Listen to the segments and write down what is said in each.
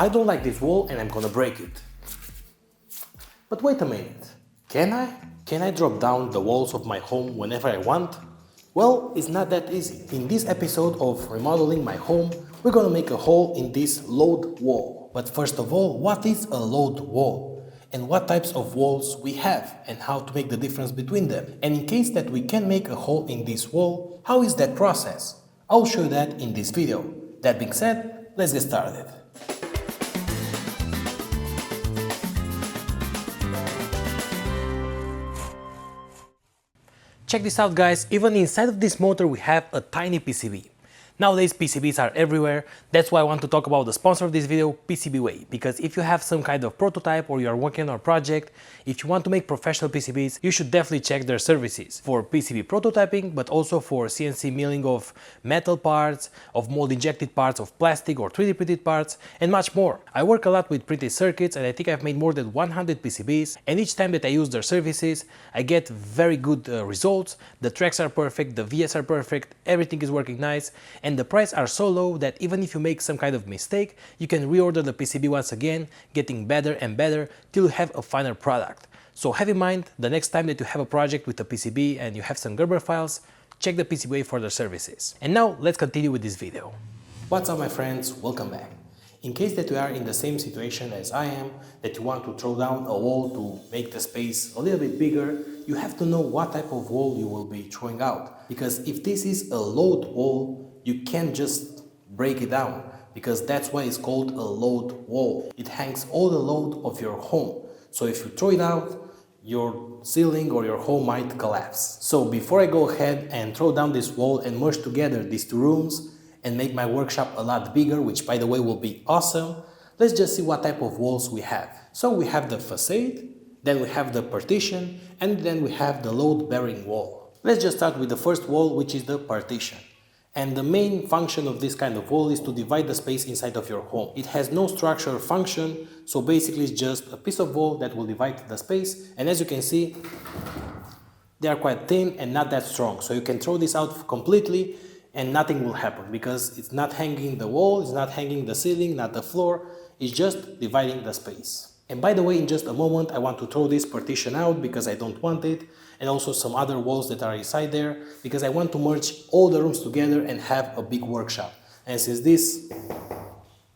I don't like this wall and I'm gonna break it. But wait a minute, can I? Can I drop down the walls of my home whenever I want? Well, it's not that easy. In this episode of remodeling my home, we're gonna make a hole in this load wall. But first of all, what is a load wall? And what types of walls we have and how to make the difference between them. And in case that we can make a hole in this wall, how is that process? I'll show you that in this video. That being said, let's get started. Check this out, guys, even inside of this motor we have a tiny PCB. Nowadays PCBs are everywhere, that's why I want to talk about the sponsor of this video, PCBWay, because if you have some kind of prototype or you are working on a project, if you want to make professional PCBs, you should definitely check their services for PCB prototyping, but also for CNC milling of metal parts, of mold injected parts of plastic or 3D printed parts, and much more. I work a lot with printed circuits and I think I've made more than 100 PCBs, and each time that I use their services, I get very good results. The tracks are perfect, the VS are perfect, everything is working nice, and the prices are so low that even if you make some kind of mistake, you can reorder the PCB once again, getting better and better till you have a final product. So have in mind, the next time that you have a project with a PCB and you have some Gerber files, check the PCBWay for their services. And now let's continue with this video. What's up, my friends? Welcome back. In case that you are in the same situation as I am, that you want to throw down a wall to make the space a little bit bigger, you have to know what type of wall you will be throwing out. Because if this is a load wall, you can't just break it down, because that's why it's called a load wall. It hangs all the load of your home. So if you throw it out, your ceiling or your home might collapse. So before I go ahead and throw down this wall and merge together these two rooms and make my workshop a lot bigger, which by the way will be awesome, let's just see what type of walls we have. So we have the facade, then we have the partition, and then we have the load-bearing wall. Let's just start with the first wall, which is the partition. And the main function of this kind of wall is to divide the space inside of your home. It has no structure or function, so basically it's just a piece of wall that will divide the space. And as you can see, they are quite thin and not that strong. So you can throw this out completely and nothing will happen, because it's not hanging the wall, it's not hanging the ceiling, not the floor, it's just dividing the space. And by the way, in just a moment, I want to throw this partition out because I don't want it, and also some other walls that are inside there, because I want to merge all the rooms together and have a big workshop. And since this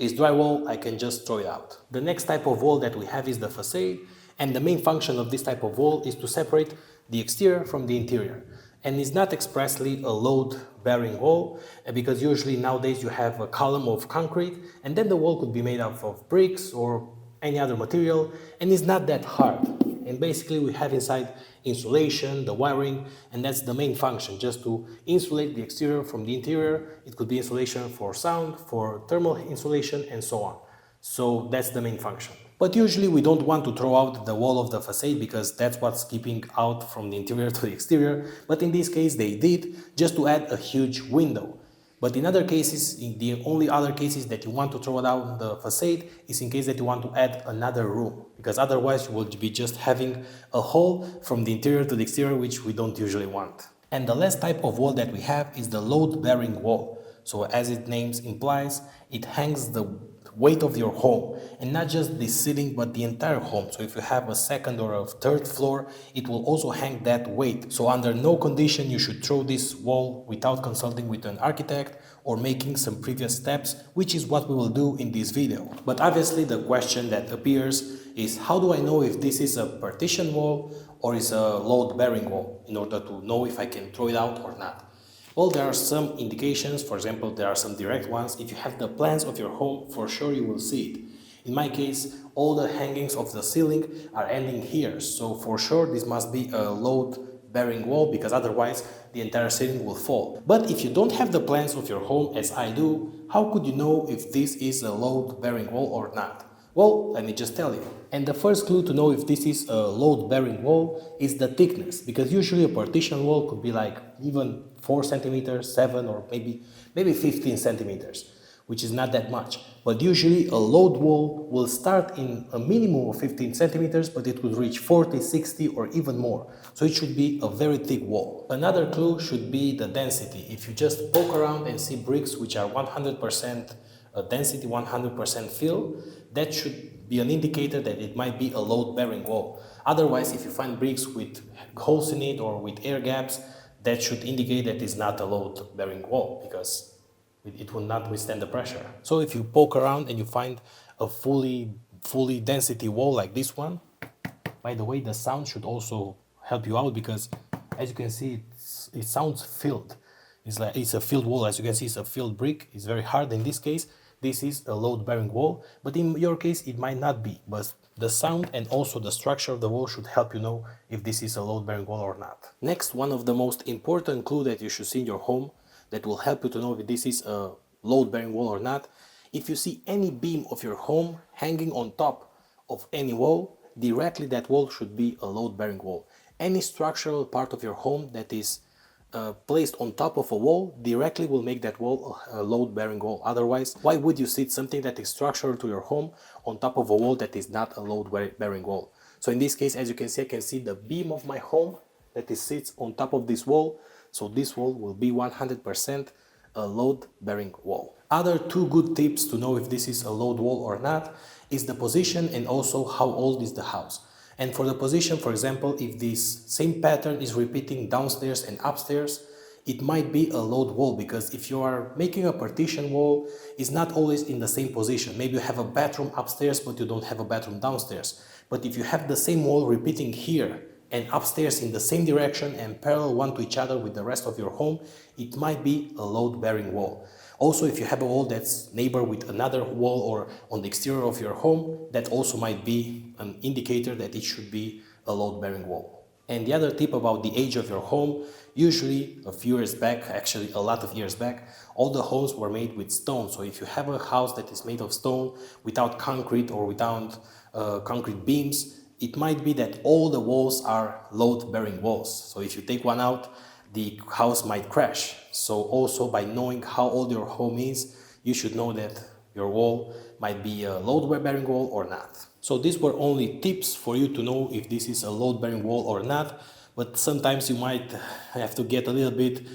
is drywall, I can just throw it out. The next type of wall that we have is the facade, and the main function of this type of wall is to separate the exterior from the interior. And it's not expressly a load-bearing wall, because usually nowadays you have a column of concrete, and then the wall could be made up of bricks or any other material, and it's not that hard. And basically we have inside insulation, the wiring, and that's the main function, just to insulate the exterior from the interior. It could be insulation for sound, for thermal insulation, and so on. So that's the main function. But usually we don't want to throw out the wall of the facade, because that's what's keeping out from the interior to the exterior. But in this case they did, just to add a huge window. But in other cases, in the only other cases that you want to throw down the facade is in case that you want to add another room, because otherwise you will be just having a hole from the interior to the exterior, which we don't usually want. And the last type of wall that we have is the load-bearing wall. So as its name implies, it hangs the weight of your home, and not just the ceiling but the entire home. So if you have a second or a third floor, it will also hang that weight. So under no condition you should throw this wall without consulting with an architect or making some previous steps, which is what we will do in this video. But obviously the question that appears is, how do I know if this is a partition wall or is a load-bearing wall, in order to know if I can throw it out or not? Well, there are some indications. For example, there are some direct ones. If you have the plans of your home, for sure you will see it. In my case, all the hangings of the ceiling are ending here. So for sure this must be a load-bearing wall, because otherwise the entire ceiling will fall. But if you don't have the plans of your home, as I do, how could you know if this is a load-bearing wall or not? Well, let me just tell you. And the first clue to know if this is a load-bearing wall is the thickness, because usually a partition wall could be like even 4 centimeters, 7, or maybe 15 centimeters, which is not that much. But usually a load wall will start in a minimum of 15 centimeters, but it could reach 40, 60, or even more. So it should be a very thick wall. Another clue should be the density. If you just poke around and see bricks which are 100% density, 100% fill, that should be an indicator that it might be a load-bearing wall. Otherwise, if you find bricks with holes in it or with air gaps, that should indicate that it's not a load-bearing wall, because it will not withstand the pressure. So if you poke around and you find a fully density wall like this one, by the way, the sound should also help you out, because as you can see, it sounds filled. It's like it's a filled wall. As you can see, it's a filled brick. It's very hard. In this case, this is a load-bearing wall, but in your case, it might not be. But the sound and also the structure of the wall should help you know if this is a load-bearing wall or not. Next, one of the most important clues that you should see in your home that will help you to know if this is a load-bearing wall or not. If you see any beam of your home hanging on top of any wall, directly that wall should be a load-bearing wall. Any structural part of your home that is placed on top of a wall directly will make that wall a load-bearing wall. Otherwise, why would you sit something that is structural to your home on top of a wall that is not a load-bearing wall? So in this case, as you can see, I can see the beam of my home that sits on top of this wall. So this wall will be 100% a load-bearing wall. Other two good tips to know if this is a load wall or not is the position and also how old is the house. And for the position, for example, if this same pattern is repeating downstairs and upstairs, it might be a load wall, because if you are making a partition wall, it's not always in the same position. Maybe you have a bathroom upstairs, but you don't have a bathroom downstairs. But if you have the same wall repeating here and upstairs in the same direction and parallel one to each other with the rest of your home, it might be a load-bearing wall. Also, if you have a wall that's neighbor with another wall or on the exterior of your home, that also might be an indicator that it should be a load-bearing wall. And the other tip about the age of your home, usually a few years back, actually a lot of years back, all the homes were made with stone. So if you have a house that is made of stone without concrete or without concrete beams, it might be that all the walls are load-bearing walls. So if you take one out, the house might crash. So also by knowing how old your home is, you should know that your wall might be a load-bearing wall or not. So these were only tips for you to know if this is a load-bearing wall or not, but sometimes you might have to get a little bit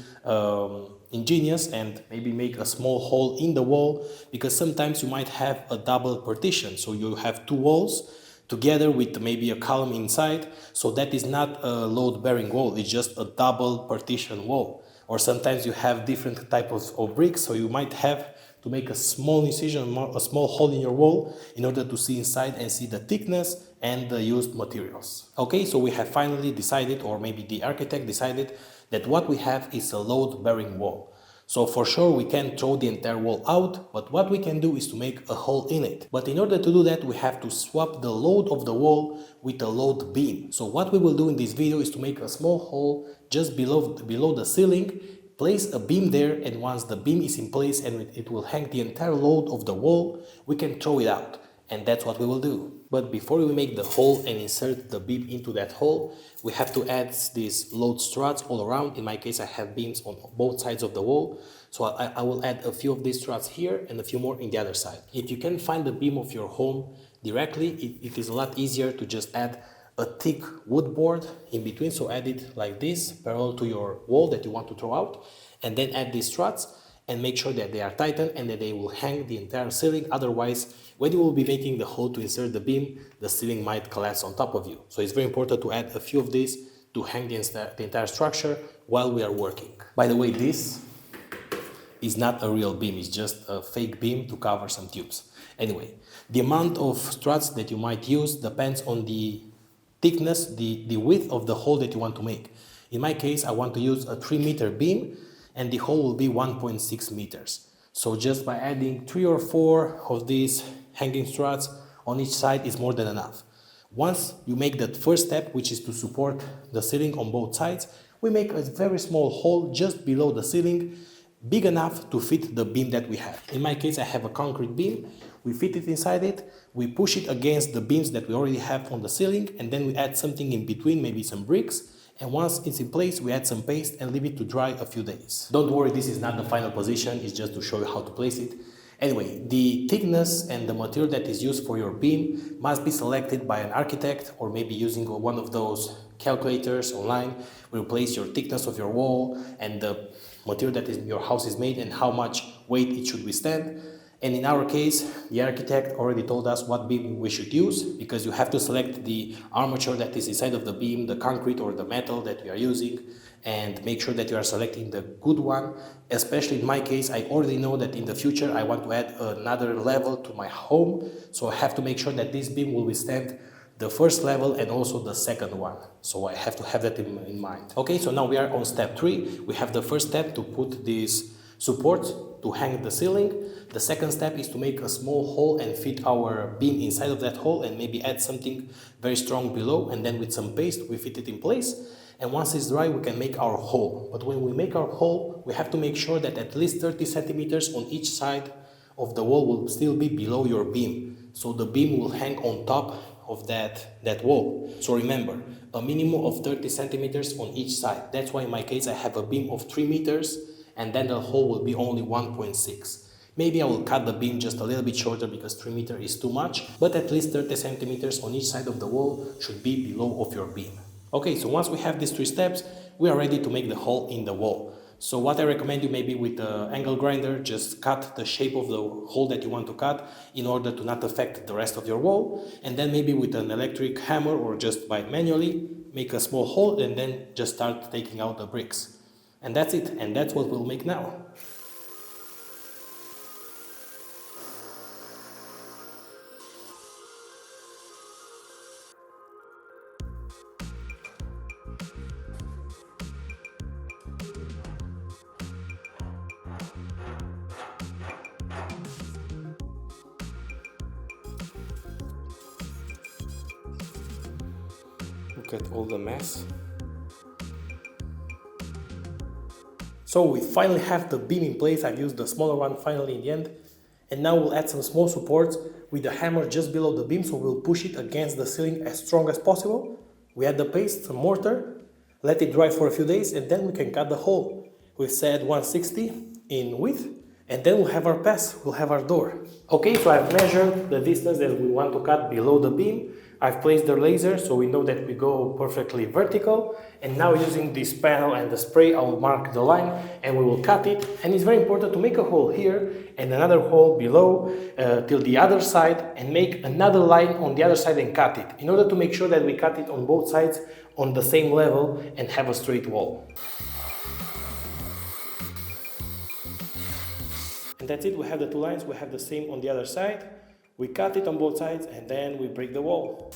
ingenious and maybe make a small hole in the wall, because sometimes you might have a double partition. So you have two walls together with maybe a column inside, so that is not a load-bearing wall, it's just a double partition wall. Or sometimes you have different types of bricks, so you might have to make a small incision, a small hole in your wall in order to see inside and see the thickness and the used materials. Okay, so we have finally decided, or maybe the architect decided, that what we have is a load-bearing wall. So for sure we can't throw the entire wall out, but what we can do is to make a hole in it. But in order to do that, we have to swap the load of the wall with a load beam. So what we will do in this video is to make a small hole just below the ceiling, place a beam there, and once the beam is in place and it will hang the entire load of the wall, we can throw it out. And that's what we will do. But before we make the hole and insert the beam into that hole, we have to add these load struts all around. In my case, I have beams on both sides of the wall. So I will add a few of these struts here and a few more in the other side. If you can find the beam of your home directly, it is a lot easier to just add a thick wood board in between. So add it like this, parallel to your wall that you want to throw out, and then add these struts and make sure that they are tightened and that they will hang the entire ceiling. Otherwise, when you will be making the hole to insert the beam, the ceiling might collapse on top of you. So it's very important to add a few of these to hang the entire structure while we are working. By the way, this is not a real beam, it's just a fake beam to cover some tubes. Anyway, the amount of struts that you might use depends on the thickness, the width of the hole that you want to make. In my case, I want to use a 3-meter beam, and the hole will be 1.6 meters. So just by adding 3 or 4 of these hanging struts on each side is more than enough. Once you make that first step, which is to support the ceiling on both sides, we make a very small hole just below the ceiling, big enough to fit the beam that we have. In my case, I have a concrete beam. We fit it inside it, we push it against the beams that we already have on the ceiling, and then we add something in between, maybe some bricks. And once it's in place, we add some paste and leave it to dry a few days. Don't worry, this is not the final position, it's just to show you how to place it. Anyway, the thickness and the material that is used for your beam must be selected by an architect, or maybe using one of those calculators online where you place your thickness of your wall and the material that your house is made and how much weight it should withstand. And in our case, the architect already told us what beam we should use, because you have to select the armature that is inside of the beam, the concrete or the metal that you are using, and make sure that you are selecting the good one. Especially in my case, I already know that in the future I want to add another level to my home, so I have to make sure that this beam will withstand the first level and also the second one. So I have to have that in mind. Okay, so now we are on step 3. We have the first step to put these supports to hang the ceiling. The second step is to make a small hole and fit our beam inside of that hole and maybe add something very strong below, and then with some paste we fit it in place. And once it's dry, we can make our hole. But when we make our hole, we have to make sure that at least 30 centimeters on each side of the wall will still be below your beam. So the beam will hang on top of that wall. So remember, a minimum of 30 centimeters on each side. That's why in my case I have a beam of 3 meters and then the hole will be only 1.6. Maybe I will cut the beam just a little bit shorter because 3 meters is too much, but at least 30 centimeters on each side of the wall should be below of your beam. Okay, so once we have these 3 steps, we are ready to make the hole in the wall. So what I recommend you, maybe with the angle grinder, just cut the shape of the hole that you want to cut in order to not affect the rest of your wall. And then maybe with an electric hammer or just by manually, make a small hole and then just start taking out the bricks. And that's it, and that's what we'll make now. Look at all the mess. So we finally have the beam in place. I've used the smaller one finally in the end. And now we'll add some small supports with the hammer just below the beam, so we'll push it against the ceiling as strong as possible. We add the paste, some mortar, let it dry for a few days, and then we can cut the hole. We've said 160 in width, and then we'll have our pass, we'll have our door. Okay, so I've measured the distance that we want to cut below the beam. I've placed the laser so we know that we go perfectly vertical, and now using this panel and the spray I will mark the line and we will cut it. And it's very important to make a hole here and another hole below till the other side, and make another line on the other side and cut it, in order to make sure that we cut it on both sides on the same level and have a straight wall. And that's it, we have the 2 lines, we have the same on the other side. We cut it on both sides and then we break the wall.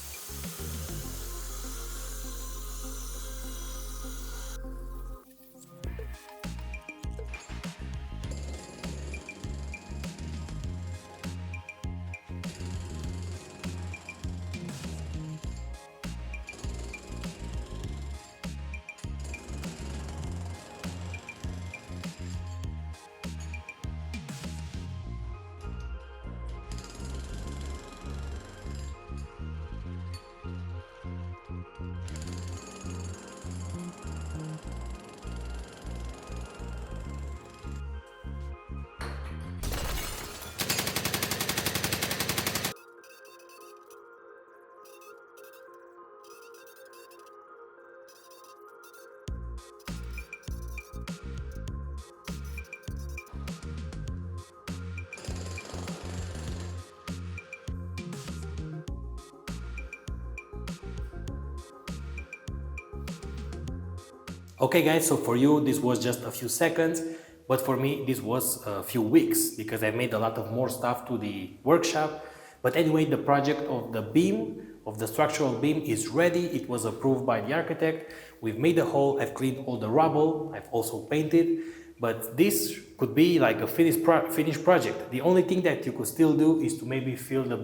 Okay guys, so for you this was just a few seconds, but for me this was a few weeks because I made a lot of more stuff to the workshop. But anyway, the project of the beam, of the structural beam is ready. It was approved by the architect. We've made a hole, I've cleaned all the rubble, I've also painted. But this could be like a finished project. The only thing that you could still do is to maybe fill the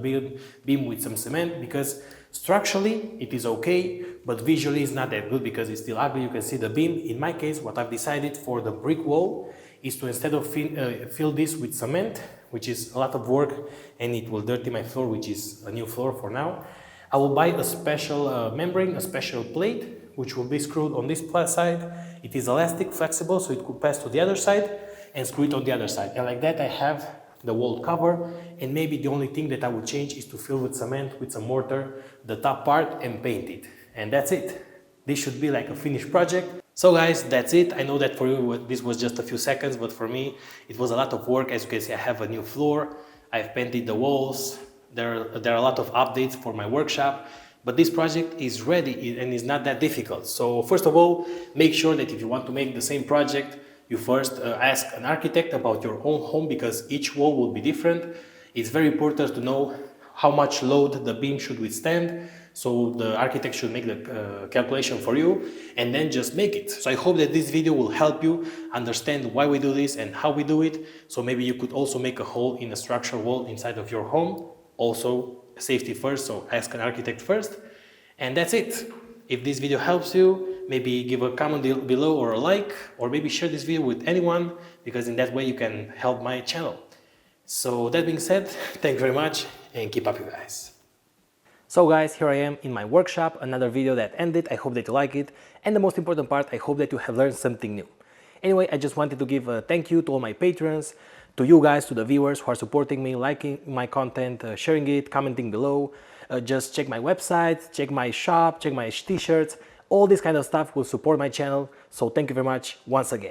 beam with some cement, because structurally it is okay, but visually it's not that good because it's still ugly. You can see the beam. In my case, what I've decided for the brick wall is to, instead of fill this with cement, which is a lot of work and it will dirty my floor, which is a new floor for now, I will buy a special membrane, a special plate, which will be screwed on this side. It is elastic, flexible, so it could pass to the other side, and screw it on the other side. And like that I have the wall cover, and maybe the only thing that I would change is to fill with cement, with some mortar, the top part and paint it. And that's it. This should be like a finished project. So guys, that's it. I know that for you this was just a few seconds, but for me it was a lot of work. As you can see, I have a new floor. I've painted the walls, there are a lot of updates for my workshop, but this project is ready and is not that difficult. So first of all, make sure that if you want to make the same project, you first ask an architect about your own home, because each wall will be different. It's very important to know how much load the beam should withstand, so the architect should make the calculation for you, and then just make it. So I hope that this video will help you understand why we do this and how we do it. So maybe you could also make a hole in a structural wall inside of your home. Also, safety first, so ask an architect first. And that's it. If this video helps you, maybe give a comment below or a like, or maybe share this video with anyone, because in that way you can help my channel. So that being said, thank you very much and keep up, you guys. So guys, here I am in my workshop, another video that ended. I hope that you like it, and the most important part, I hope that you have learned something new. Anyway, I just wanted to give a thank you to all my patrons, to you guys, to the viewers who are supporting me, liking my content, sharing it, commenting below. Just check my website, check my shop, check my t-shirts. All this kind of stuff will support my channel. So thank you very much once again.